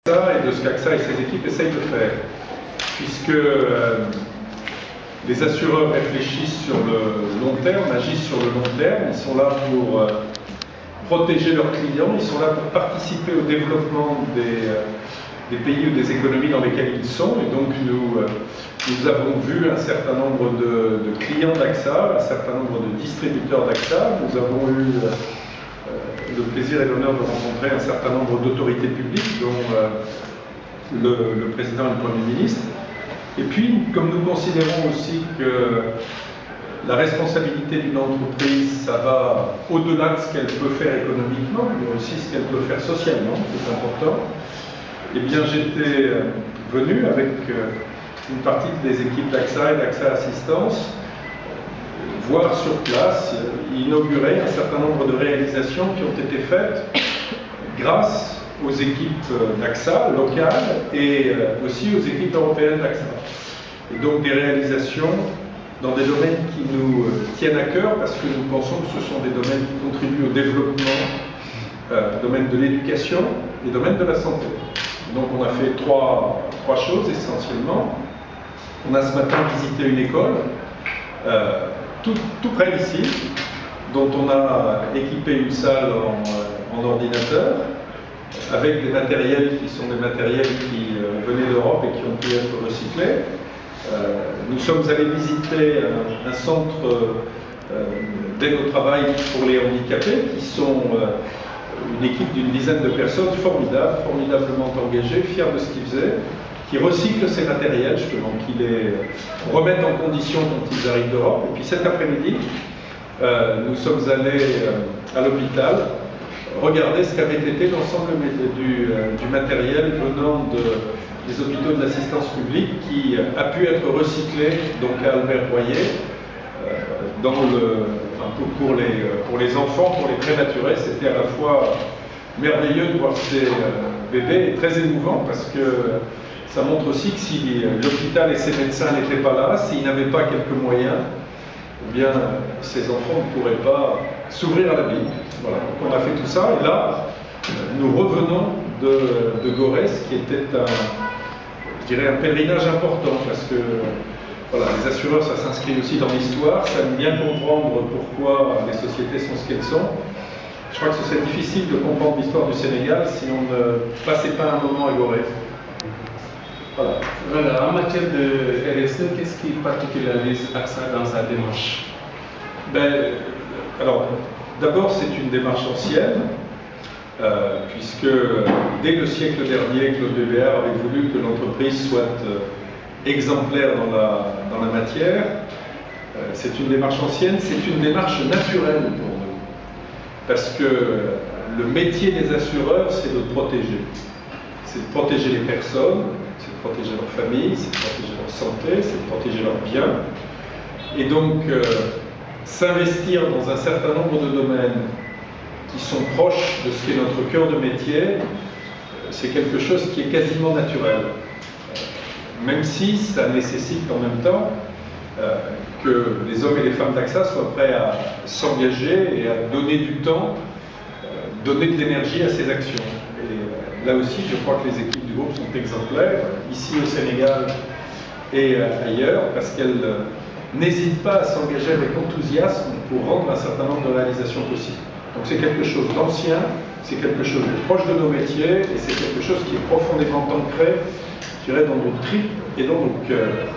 Et de ce qu'AXA et ses équipes essayent de faire, puisque les assureurs réfléchissent sur le long terme, agissent sur le long terme, ils sont là pour protéger leurs clients, ils sont là pour participer au développement des pays ou des économies dans lesquelles ils sont, et donc nous avons vu un certain nombre de clients d'AXA, un certain nombre de distributeurs d'AXA, nous avons eu le plaisir et l'honneur de rencontrer un certain nombre d'autorités publiques, dont le président et le Premier ministre. Et puis, comme nous considérons aussi que la responsabilité d'une entreprise, ça va au-delà de ce qu'elle peut faire économiquement, mais aussi ce qu'elle peut faire socialement, c'est important, eh bien j'étais venu avec une partie des équipes d'AXA et d'AXA Assistance voir sur place, inaugurer un certain nombre de réalisations qui ont été faites grâce aux équipes d'AXA locales et aussi aux équipes européennes d'AXA. Et donc des réalisations dans des domaines qui nous tiennent à cœur parce que nous pensons que ce sont des domaines qui contribuent au développement, domaine de l'éducation et domaine de la santé. Donc on a fait trois choses essentiellement. On a ce matin visité une école tout près d'ici, dont on a équipé une salle en ordinateur, avec des matériels qui sont des matériels qui venaient d'Europe et qui ont pu être recyclés. Nous sommes allés visiter un centre d'aide au travail pour les handicapés, qui sont une équipe d'une dizaine de personnes formidables, formidablement engagées, fiers de ce qu'ils faisaient, qui recyclent ces matériels, justement, qui les remettent en condition quand ils arrivent d'Europe. Et puis cet après-midi, nous sommes allés à l'hôpital regarder ce qu'avait été l'ensemble du matériel venant des hôpitaux de l'assistance publique qui a pu être recyclé donc à Albert Royer pour les enfants, pour les prématurés. C'était à la fois merveilleux de voir ces bébés et très émouvant parce que ça montre aussi que si l'hôpital et ses médecins n'étaient pas là, s'ils n'avaient pas quelques moyens, eh bien, ces enfants ne pourraient pas s'ouvrir à la vie. Voilà, donc on a fait tout ça, et là, nous revenons de Gorès, qui était un pèlerinage important, parce que voilà, les assureurs, ça s'inscrit aussi dans l'histoire, ça aime bien comprendre pourquoi les sociétés sont ce qu'elles sont. Je crois que ce serait difficile de comprendre l'histoire du Sénégal si on ne passait pas un moment à Gorès. Voilà, en matière de RSE, qu'est-ce qui particularise AXA dans sa démarche? Alors, d'abord, c'est une démarche ancienne, puisque dès le siècle dernier, Claude Bébéar avait voulu que l'entreprise soit exemplaire dans la matière. C'est une démarche ancienne, c'est une démarche naturelle pour nous, parce que le métier des assureurs, c'est de protéger. C'est de protéger les personnes, c'est de protéger leur famille, c'est de protéger leur santé, c'est de protéger leurs biens. Et donc, s'investir dans un certain nombre de domaines qui sont proches de ce qu'est notre cœur de métier, c'est quelque chose qui est quasiment naturel. Même si ça nécessite en même temps que les hommes et les femmes d'AXA soient prêts à s'engager et à donner du temps, donner de l'énergie à ces actions. Et là aussi, je crois que les équipes du groupe sont exemplaires, ici au Sénégal et ailleurs, parce qu'elles n'hésitent pas à s'engager avec enthousiasme pour rendre un certain nombre de réalisations possibles. Donc c'est quelque chose d'ancien, c'est quelque chose de proche de nos métiers, et c'est quelque chose qui est profondément ancré, je dirais, dans nos tripes et dans nos cœurs.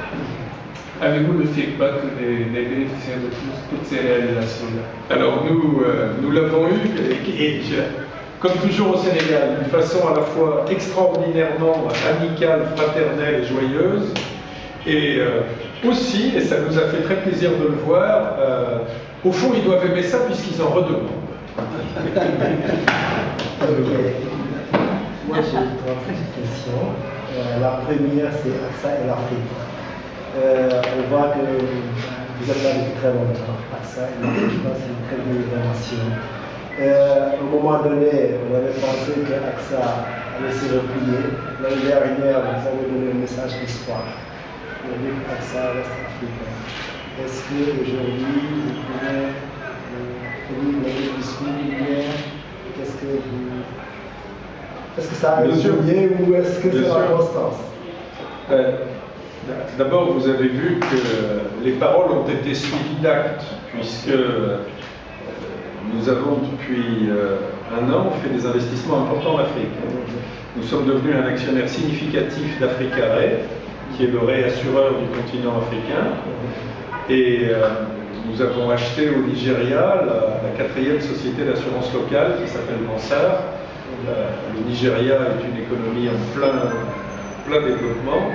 Avez-vous le feedback des bénéficiaires de toutes ces réalisations-là? Alors nous l'avons eu, et comme toujours au Sénégal, d'une façon à la fois extraordinairement amicale, fraternelle et joyeuse, et aussi, et ça nous a fait très plaisir de le voir, au fond ils doivent aimer ça puisqu'ils en redemandent. Moi j'ai trois questions. La première c'est AXA et l'Afrique. On voit que vous êtes là depuis très longtemps. AXA et l'Afrique, c'est une très bonne invention. À un moment donné, on avait pensé que AXA allait se replier. L'année dernière, vous avez donné un message d'espoir. Vous avez dit que AXA reste africain. Est-ce qu'aujourd'hui, vous pouvez tenir le discours hier? Qu'est-ce que vous Est-ce que ça a Bien sûr. évolué ou est-ce que Bien c'est la sûr. constance? D'abord, vous avez vu que les paroles ont été suivies d'actes, puisque nous avons depuis un an fait des investissements importants en Afrique. Nous sommes devenus un actionnaire significatif d'Africa Ray, qui est le réassureur du continent africain, et nous avons acheté au Nigeria la 4e société d'assurance locale qui s'appelle Mansard. Le Nigeria est une économie en plein développement.